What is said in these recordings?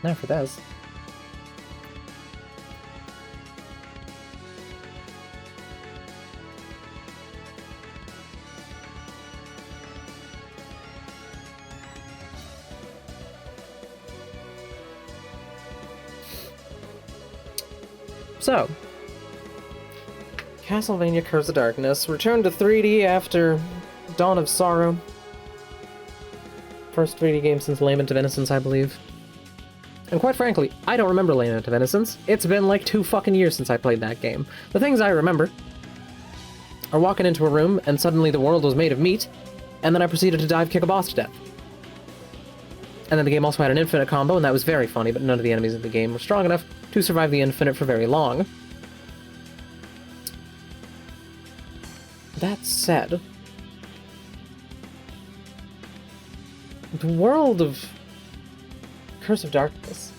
Not for this. So, Castlevania Curse of Darkness returned to 3D after Dawn of Sorrow. First 3D game since Lament of Innocence, I believe. And quite frankly, I don't remember Lament of Innocence. It's been like 2 fucking years since I played that game. The things I remember are walking into a room and suddenly the world was made of meat, and then I proceeded to dive kick a boss to death. And then the game also had an infinite combo, and that was very funny, but none of the enemies in the game were strong enough to survive the infinite for very long. That said, the world of Curse of Darkness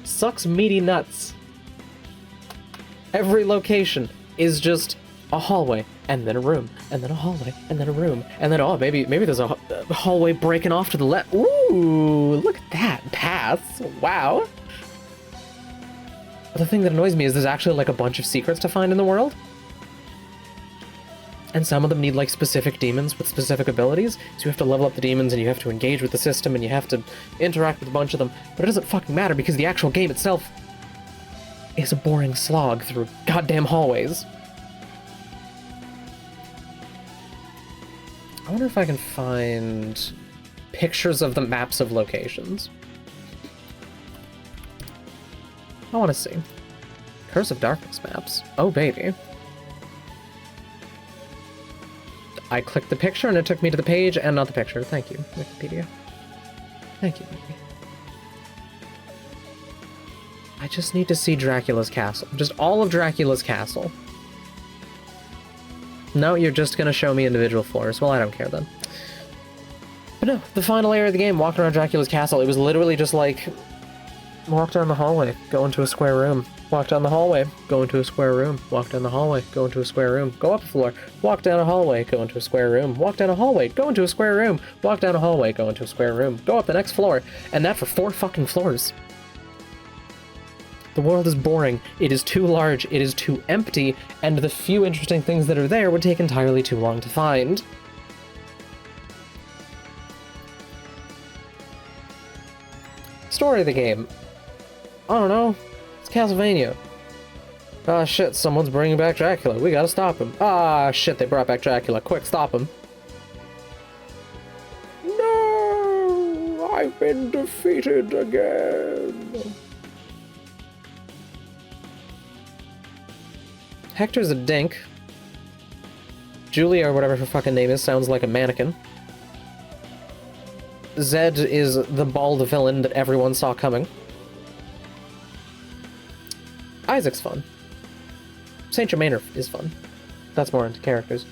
sucks meaty nuts. Every location is just a hallway, and then a room, and then a hallway, and then a room, and then, oh, maybe there's a hallway breaking off to the left. Ooh, look at that. Paths. Wow. But the thing that annoys me is there's actually, like, a bunch of secrets to find in the world. And some of them need, like, specific demons with specific abilities, so you have to level up the demons, and you have to engage with the system, and you have to interact with a bunch of them. But it doesn't fucking matter, because the actual game itself is a boring slog through goddamn hallways. I wonder if I can find pictures of the maps of locations. I want to see. Curse of Darkness maps. Oh, baby. I clicked the picture and it took me to the page and not the picture. Thank you, Wikipedia. Thank you, Wiki. I just need to see Dracula's castle. Just all of Dracula's castle. No, you're just gonna show me individual floors. Well, I don't care then. But no, the final area of the game, walking around Dracula's castle, it was literally just like, walk down the hallway, go into a square room. Walk down the hallway, go into a square room. Walk down the hallway, go into a square room. Go up a floor, walk down a hallway, go into a square room. Walk down a hallway, go into a square room. Walk down a hallway, go into a square room. Go up the next floor, and that for 4 fucking floors. The world is boring, it is too large, it is too empty, and the few interesting things that are there would take entirely too long to find. Story of the game. I don't know. It's Castlevania. Ah, shit, someone's bringing back Dracula. We gotta stop him. Ah, shit, they brought back Dracula. Quick, stop him. No! I've been defeated again. Hector's a dink. Julia, or whatever her fucking name is, sounds like a mannequin. Zed is the bald villain that everyone saw coming. Isaac's fun. Saint Germain is fun. That's more into characters.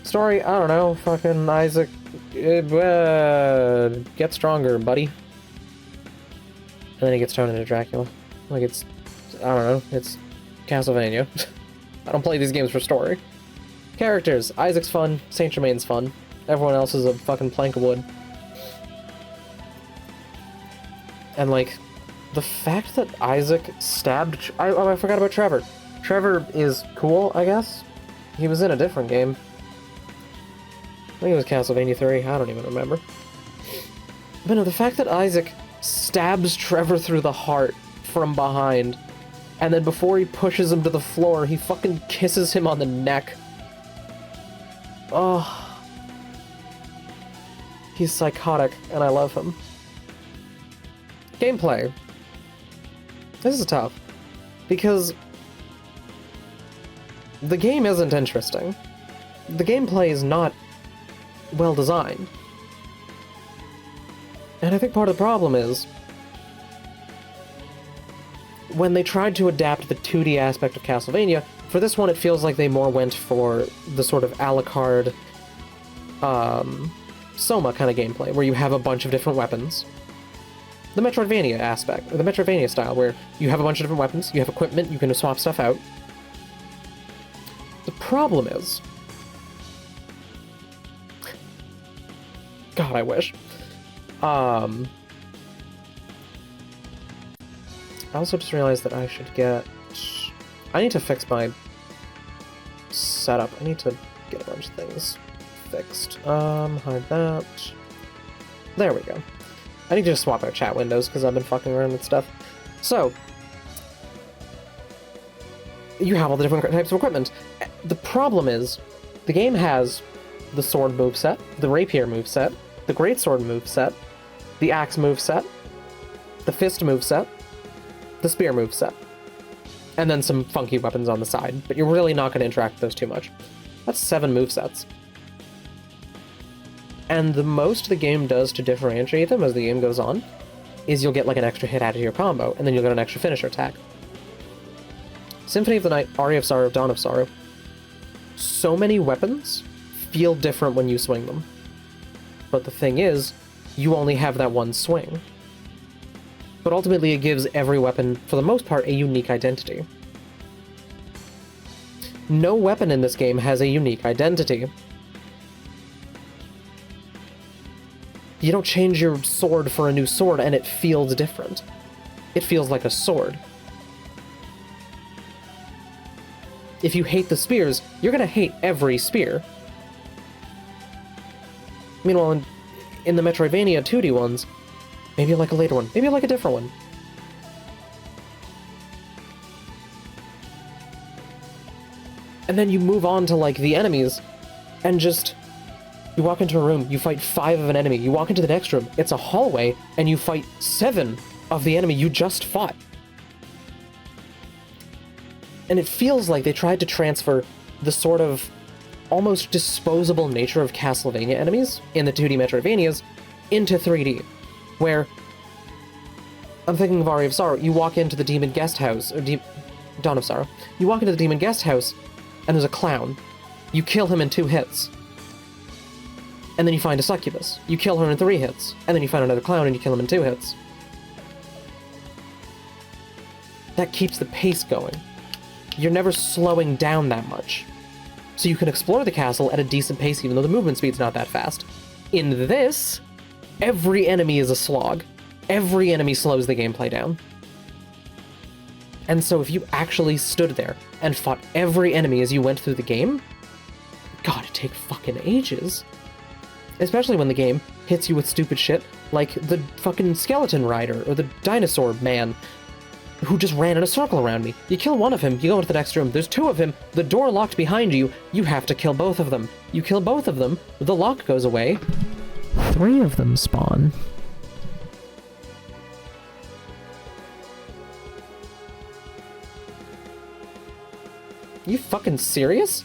Story, I don't know, fucking Isaac... get stronger, buddy. And then he gets turned into Dracula. Like, it's... I don't know, it's Castlevania. I don't play these games for story. Characters, Isaac's fun, Saint Germain's fun. Everyone else is a fucking plank of wood. And, like, the fact that Isaac stabbed... I forgot about Trevor. Trevor is cool, I guess. He was in a different game. I think it was Castlevania 3, I don't even remember. But no, the fact that Isaac stabs Trevor through the heart from behind, and then before he pushes him to the floor, he fucking kisses him on the neck. Oh. He's psychotic, and I love him. Gameplay. This is tough. Because the game isn't interesting. The gameplay is not well designed. And I think part of the problem is when they tried to adapt the 2D aspect of Castlevania, for this one it feels like they more went for the sort of a la carte Soma kind of gameplay, where you have a bunch of different weapons. The Metroidvania aspect, or the Metroidvania style, where you have a bunch of different weapons, you have equipment, you can swap stuff out. The problem is... God, I wish. I also just realized that I should get... I need to fix my setup. I need to get a bunch of things fixed. Hide that. There we go. I need to just swap out chat windows because I've been fucking around with stuff. So, you have all the different types of equipment. The problem is, the game has the sword moveset, the rapier moveset, the greatsword moveset, the axe moveset, the fist moveset, the spear moveset, and then some funky weapons on the side, but you're really not going to interact with those too much. That's 7 movesets. And the most the game does to differentiate them as the game goes on is you'll get like an extra hit added to your combo, and then you'll get an extra finisher attack. Symphony of the Night, Aria of Sorrow, Dawn of Sorrow. So many weapons feel different when you swing them. But the thing is, you only have that one swing. But ultimately it gives every weapon, for the most part, a unique identity. No weapon in this game has a unique identity. You don't change your sword for a new sword and it feels different. It feels like a sword. If you hate the spears, you're gonna hate every spear. Meanwhile, in the Metroidvania 2D ones, maybe you like a later one, maybe you like a different one. And then you move on to, like, the enemies, and just... You walk into a room, you fight 5 of an enemy, you walk into the next room, it's a hallway, and you fight 7 of the enemy you just fought. And it feels like they tried to transfer the sort of almost disposable nature of Castlevania enemies in the 2D Metroidvanias into 3D, where... I'm thinking of Aria of Sorrow, you walk into the Demon Guest House, or Dawn of Sorrow, you walk into the Demon Guest House, and there's a clown. You kill him in 2 hits. And then you find a succubus. You kill her in 3 hits. And then you find another clown and you kill him in 2 hits. That keeps the pace going. You're never slowing down that much. So you can explore the castle at a decent pace even though the movement speed's not that fast. In this, every enemy is a slog. Every enemy slows the gameplay down. And so if you actually stood there and fought every enemy as you went through the game, God, it'd take fucking ages. Especially when the game hits you with stupid shit like the fucking skeleton rider or the dinosaur man who just ran in a circle around me. You kill one of him, you go into the next room, there's 2 of him, the door locked behind you, you have to kill both of them. You kill both of them, the lock goes away, 3 of them spawn. You fucking serious?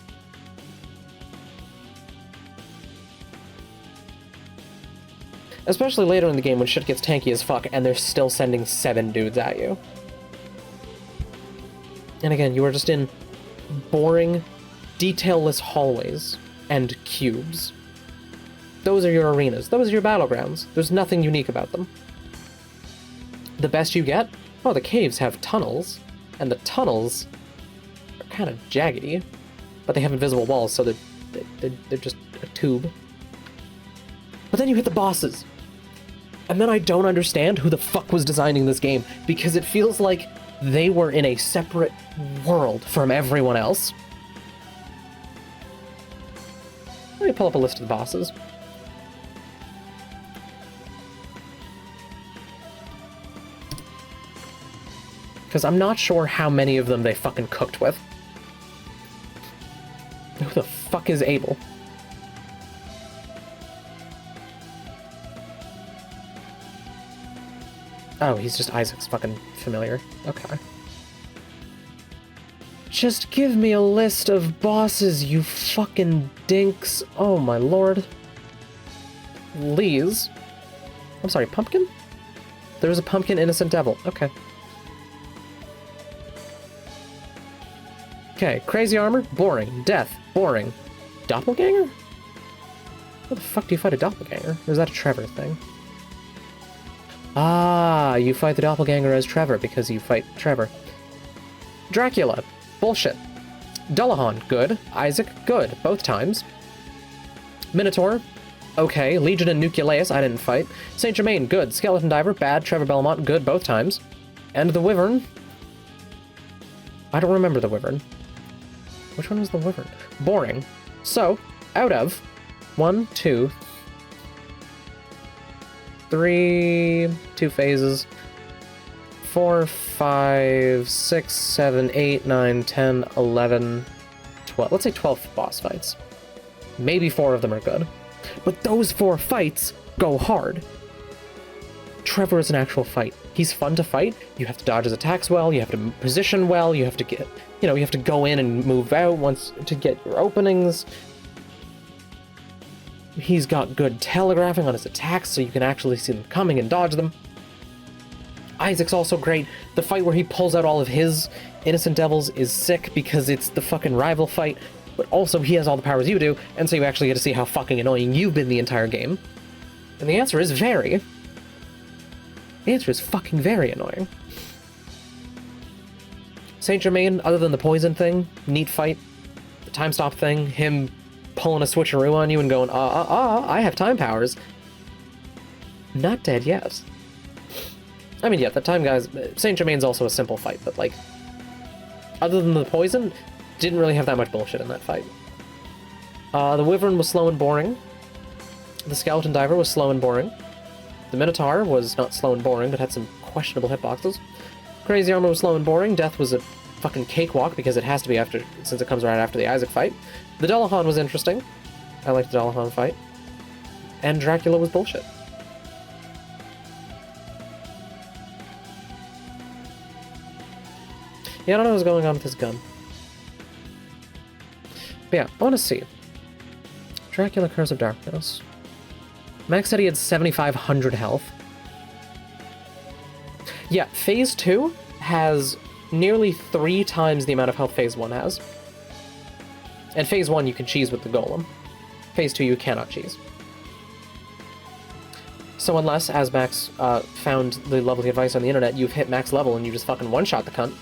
Especially later in the game when shit gets tanky as fuck and they're still sending 7 dudes at you. And again, you are just in boring, detailless hallways and cubes. Those are your arenas. Those are your battlegrounds. There's nothing unique about them. The best you get? Oh, the caves have tunnels. And the tunnels are kind of jaggedy. But they have invisible walls, so they're just a tube. But then you hit the bosses. And then I don't understand who the fuck was designing this game, because it feels like they were in a separate world from everyone else. Let me pull up a list of the bosses. Because I'm not sure how many of them they fucking cooked with. Who the fuck is Abel? Oh, he's just Isaac's fucking familiar. Okay. Just give me a list of bosses, you fucking dinks. Oh my lord. Lees. I'm sorry, pumpkin? There was a pumpkin innocent devil. Okay. Okay, crazy armor? Boring. Death? Boring. Doppelganger? How the fuck do you fight a doppelganger? Or is that a Trevor thing? Ah, you fight the doppelganger as Trevor because you fight Trevor. Dracula. Bullshit. Dullahan. Good. Isaac. Good. Both times. Minotaur. Okay. Legion and Nucleus. I didn't fight. Saint Germain. Good. Skeleton Diver. Bad. Trevor Belmont. Good. Both times. And the Wyvern. I don't remember the Wyvern. Which one was the Wyvern? Boring. So, out of 1, 2, 3, 2 phases, 4, 5, 6, 7, 8, 9, 10, 11, 12. Let's say 12 boss fights. Maybe 4 of them are good. But those 4 fights go hard. Trevor is an actual fight. He's fun to fight. You have to dodge his attacks well, you have to position well, you have to get, you know, you have to go in and move out once to get your openings. He's got good telegraphing on his attacks, so you can actually see them coming and dodge them. Isaac's also great. The fight where he pulls out all of his innocent devils is sick because it's the fucking rival fight, but also he has all the powers you do, and so you actually get to see how fucking annoying you've been the entire game. And the answer is very. The answer is fucking very annoying. Saint Germain, other than the poison thing, neat fight. The time stop thing, him pulling a switcheroo on you and going, I have time powers. Not dead yet. I mean, yeah, the time guys, Saint Germain's also a simple fight, but like, other than the poison, didn't really have that much bullshit in that fight. The Wyvern was slow and boring. The Skeleton Diver was slow and boring. The Minotaur was not slow and boring, but had some questionable hitboxes. Crazy Armor was slow and boring. Death was a fucking cakewalk because it has to be after, since it comes right after the Isaac fight. The Dullahan was interesting. I liked the Dullahan fight. And Dracula was bullshit. Yeah, I don't know what's going on with this gun. But yeah, I want to see. Dracula Curse of Darkness. Max said he had 7,500 health. Yeah, Phase 2 has nearly 3 times the amount of health Phase 1 has. And Phase 1 you can cheese with the Golem. Phase 2 you cannot cheese. So unless, as Max found the lovely advice on the internet, you've hit max level and you just fucking one-shot the cunt,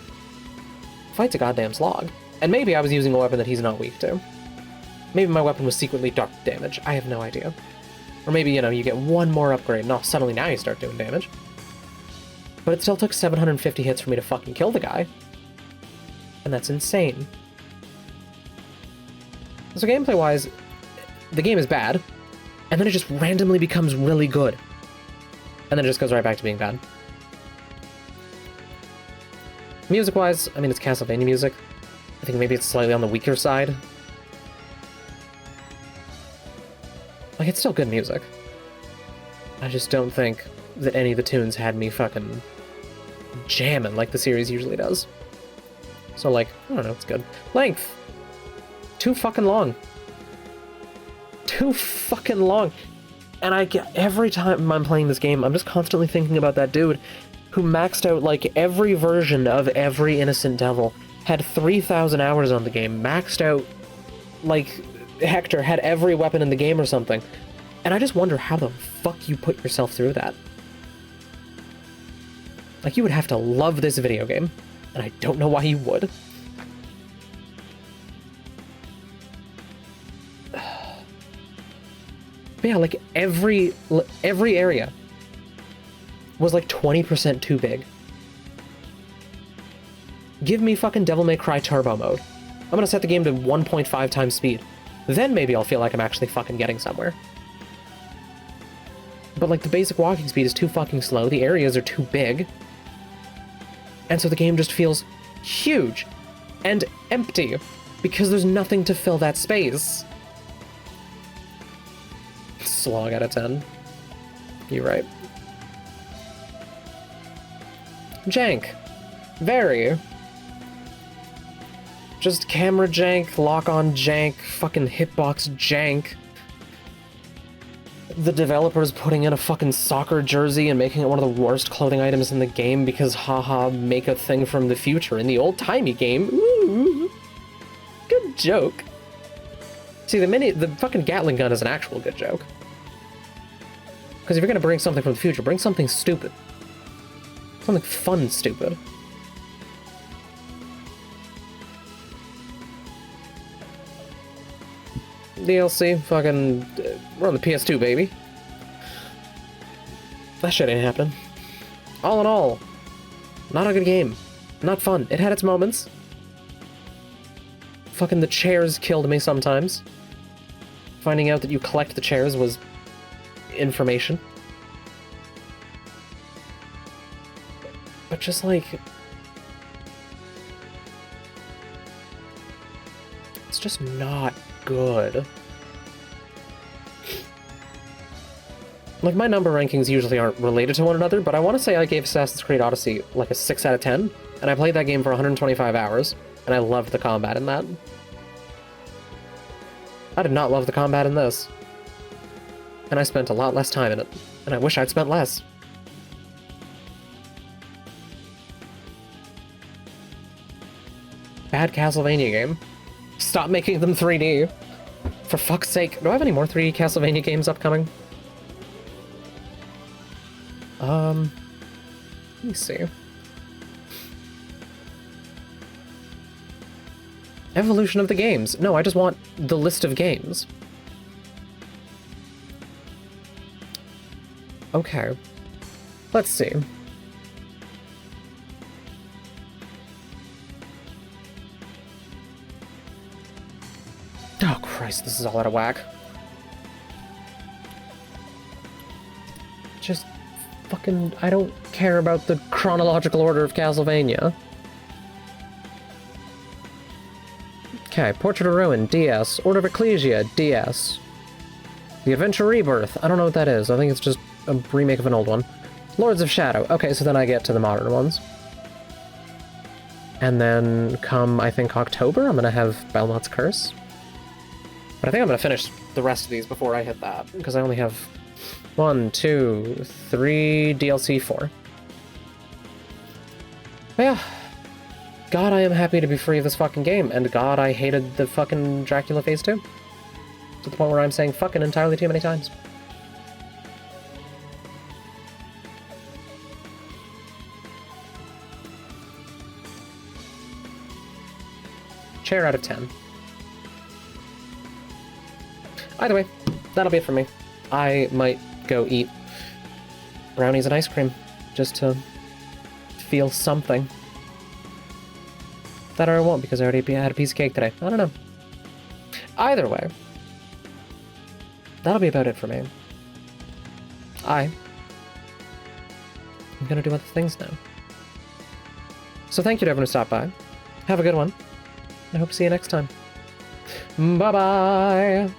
fight's a goddamn slog. And maybe I was using a weapon that he's not weak to. Maybe my weapon was secretly dark damage. I have no idea. Or maybe, you know, you get one more upgrade and suddenly now you start doing damage. But it still took 750 hits for me to fucking kill the guy. And that's insane. So gameplay-wise, the game is bad, and then it just randomly becomes really good. And then it just goes right back to being bad. Music-wise, I mean, it's Castlevania music. I think maybe it's slightly on the weaker side. Like, it's still good music. I just don't think that any of the tunes had me fucking jamming like the series usually does. So, like, I don't know, it's good. Length! Too fucking long. Too fucking long. And I get, every time I'm playing this game, I'm just constantly thinking about that dude who maxed out, like, every version of every Innocent Devil, had 3,000 hours on the game, maxed out, like, Hector had every weapon in the game or something. And I just wonder how the fuck you put yourself through that. Like, you would have to love this video game, and I don't know why you would. But yeah, like, every area was like 20% too big. Give me fucking Devil May Cry Turbo mode. I'm gonna set the game to 1.5 times speed. Then maybe I'll feel like I'm actually fucking getting somewhere. But like, the basic walking speed is too fucking slow, the areas are too big, and so the game just feels huge and empty because there's nothing to fill that space. Slog out of 10. You're right. Jank. Very. Just camera jank, lock-on jank, fucking hitbox jank. The developers putting in a fucking soccer jersey and making it one of the worst clothing items in the game because haha, make a thing from the future in the old-timey game. Ooh. Good joke. See, the fucking Gatling gun is an actual good joke. Because if you're gonna bring something from the future, bring something stupid. Something fun stupid. DLC, fucking, we're on the PS2, baby. That shit ain't happening. All in all, Not a good game. Not fun. It had its moments. Fucking the chairs killed me sometimes. Finding out that you collect the chairs was information. But just like... it's just not good. Like, my number rankings usually aren't related to one another, but I want to say I gave Assassin's Creed Odyssey like a 6 out of 10, and I played that game for 125 hours, and I loved the combat in that. I did not love the combat in this. And I spent a lot less time in it, and I wish I'd spent less. Bad Castlevania game. Stop making them 3D. For fuck's sake. Do I have any more 3D Castlevania games upcoming? Let me see. Evolution of the games. No, I just want the list of games. Okay. Let's see. Oh, Christ, this is all out of whack. Just fucking... I don't care about the chronological order of Castlevania. Okay, Portrait of Ruin, DS. Order of Ecclesia, DS. The Adventure Rebirth, I don't know what that is. I think it's just a remake of an old one. Lords of Shadow. Okay, so then I get to the modern ones. And then come, I think, October, I'm gonna have Belmont's Curse. But I think I'm gonna finish the rest of these before I hit that, because I only have 1, 2, 3 DLC 4. But yeah. God, I am happy to be free of this fucking game, and God, I hated the fucking Dracula Phase 2. To the point where I'm saying fucking entirely too many times. Chair out of 10. Either way, that'll be it for me. I might go eat brownies and ice cream, just to feel something. That I won't, because I already had a piece of cake today. I don't know. Either way, that'll be about it for me. I'm gonna do other things now. So thank you to everyone who stopped by. Have a good one. I hope to see you next time. Bye-bye!